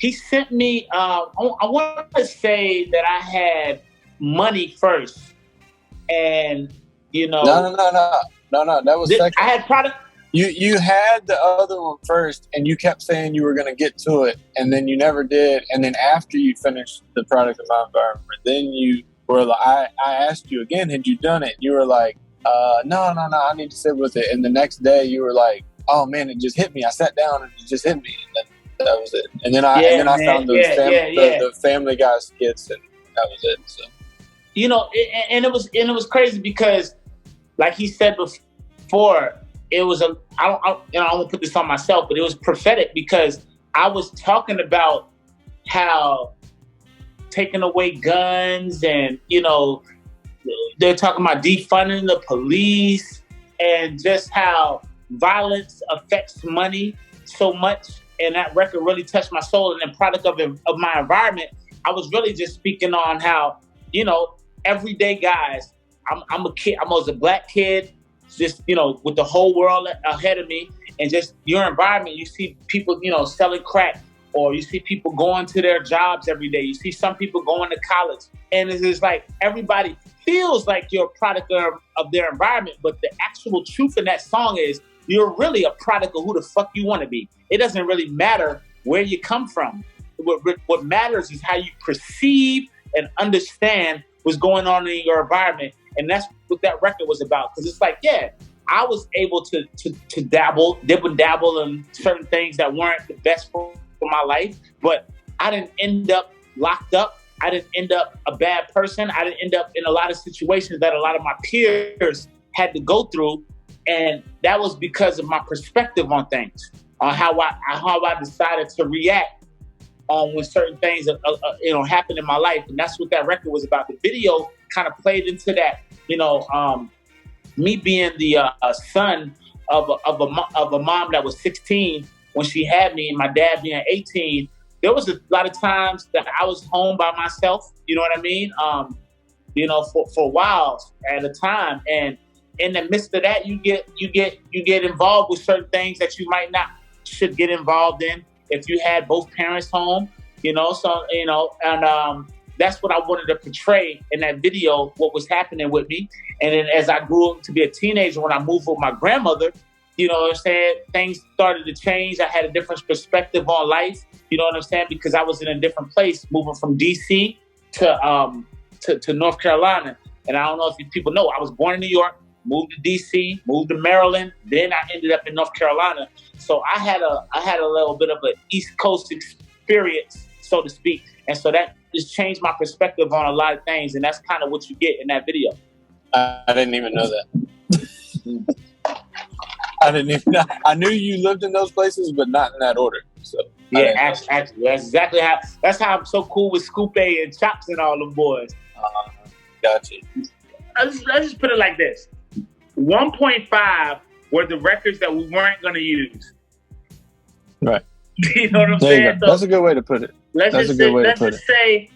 he sent me. I want to say that I had money first, and No. That was second. I had product. You had the other one first, and you kept saying you were going to get to it, and then you never did. And then after you finished the product of my environment, then you were like, I asked you again, had you done it? You were like, no, I need to sit with it. And the next day, you were like, oh man, it just hit me. I sat down and it just hit me, and then that was it. And then I found the Family Guy skits, and that was it. So and it was crazy because, like he said before. It was I don't want to put this on myself, but it was prophetic because I was talking about how taking away guns and, they're talking about defunding the police and just how violence affects money so much. And that record really touched my soul. And the product of my environment, I was really just speaking on how, everyday guys, I'm a kid, I was a black kid, just, with the whole world ahead of me, and just your environment, you see people, selling crack, or you see people going to their jobs every day. You see some people going to college, and it's just like everybody feels like you're a product of their environment. But the actual truth in that song is you're really a product of who the fuck you want to be. It doesn't really matter where you come from. What matters is how you perceive and understand what's going on in your environment. And that's what that record was about. Because it's like, I was able to dip and dabble in certain things that weren't the best for my life. But I didn't end up locked up. I didn't end up a bad person. I didn't end up in a lot of situations that a lot of my peers had to go through. And that was because of my perspective on things, on how I decided to react on when certain things happened in my life. And that's what that record was about. The video kind of played into that, me being the son of a mom that was 16 when she had me, and my dad being 18. There was a lot of times that I was home by myself. You know what I mean? For a while at a time, and in the midst of that, you get involved with certain things that you might not should get involved in if you had both parents home. That's what I wanted to portray in that video, what was happening with me. And then as I grew up to be a teenager, when I moved with my grandmother, you know what I'm saying, things started to change. I had a different perspective on life, you know what I'm saying, because I was in a different place, moving from D.C. to North Carolina. And I don't know if people know, I was born in New York, moved to D.C., moved to Maryland, then I ended up in North Carolina. So I had a little bit of an East Coast experience, so to speak. And so that just changed my perspective on a lot of things. And that's kind of what you get in that video. I didn't even know that. I didn't even know. I knew you lived in those places, but not in that order. So yeah, actually, that's exactly how. That's how I'm so cool with Scoop and Chops and all them boys. Gotcha. Let's just put it like this: 1.5 were the records that we weren't going to use. Right. You know what I'm saying? So that's a good way to put it. Let's just say,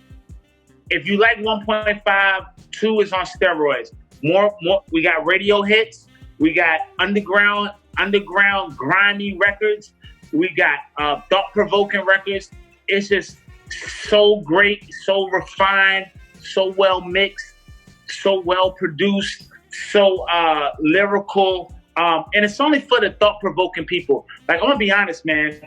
if you like 1.5, 2 is on steroids. More. We got radio hits. We got underground grimy records. We got thought-provoking records. It's just so great, so refined, so well mixed, so well produced, so lyrical. And it's only for the thought-provoking people. Like, I'm gonna be honest, man.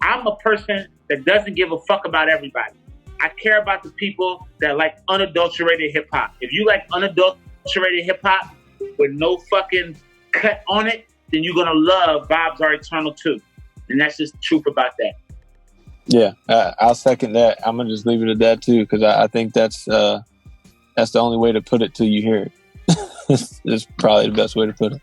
I'm a person that doesn't give a fuck about everybody. I care about the people that like unadulterated hip-hop. If you like unadulterated hip-hop with no fucking cut on it, then you're gonna love Vibes Are Eternal too. And that's just the truth about that. Yeah, I'll second that. I'm gonna just leave it at that too, because I think that's the only way to put it till you hear it. It's probably the best way to put it.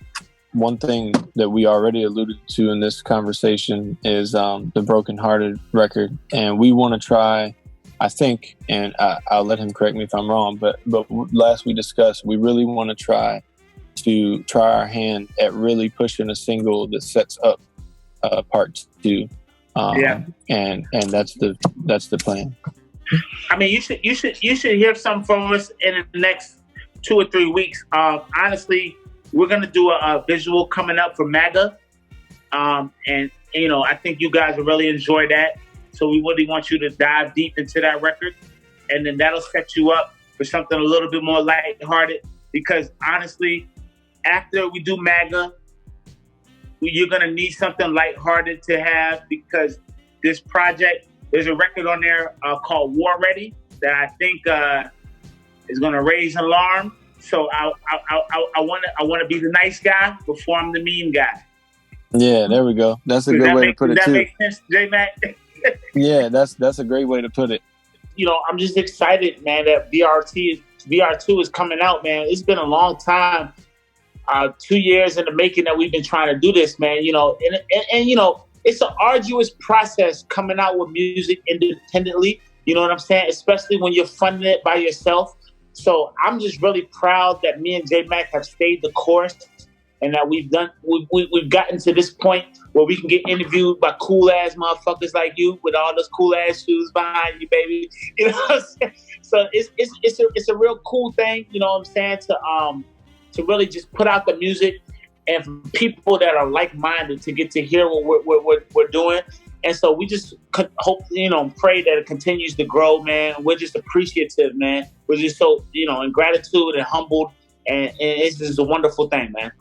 One thing that we already alluded to in this conversation is the Broken Hearted record, and we want to try, I think, and I'll let him correct me if I'm wrong, but last we discussed, we really want to try our hand at really pushing a single that sets up part 2. And that's the plan. I mean, you should hear something from us in the next 2 or 3 weeks. Honestly, we're gonna do a visual coming up for M.A.G.A. And I think you guys will really enjoy that. So we really want you to dive deep into that record, and then that'll set you up for something a little bit more lighthearted. Because honestly, after we do M.A.G.A, you're gonna need something lighthearted to have, because this project, there's a record on there called War Ready that I think is gonna raise an alarm. So I wanna be the nice guy before I'm the mean guy. Yeah, there we go. That's a good way to put it too. Does that make sense, J-Mac? Yeah, that's a great way to put it. You know, I'm just excited, man, that VR2 is coming out, man. It's been a long time. 2 years in the making that we've been trying to do this, man. You know, and you know, it's an arduous process coming out with music independently. You know what I'm saying? Especially when you're funding it by yourself. So I'm just really proud that me and J-Mac have stayed the course, and that we've gotten to this point where we can get interviewed by cool ass motherfuckers like you with all those cool ass shoes behind you, baby. You know what I'm saying? So it's a real cool thing. You know what I'm saying? To really just put out the music, and for people that are like-minded to get to hear what we're doing. And so we just hope, you know, pray that it continues to grow, man. We're just appreciative, man. We're just so, you know, in gratitude and humbled, and it's just a wonderful thing, man.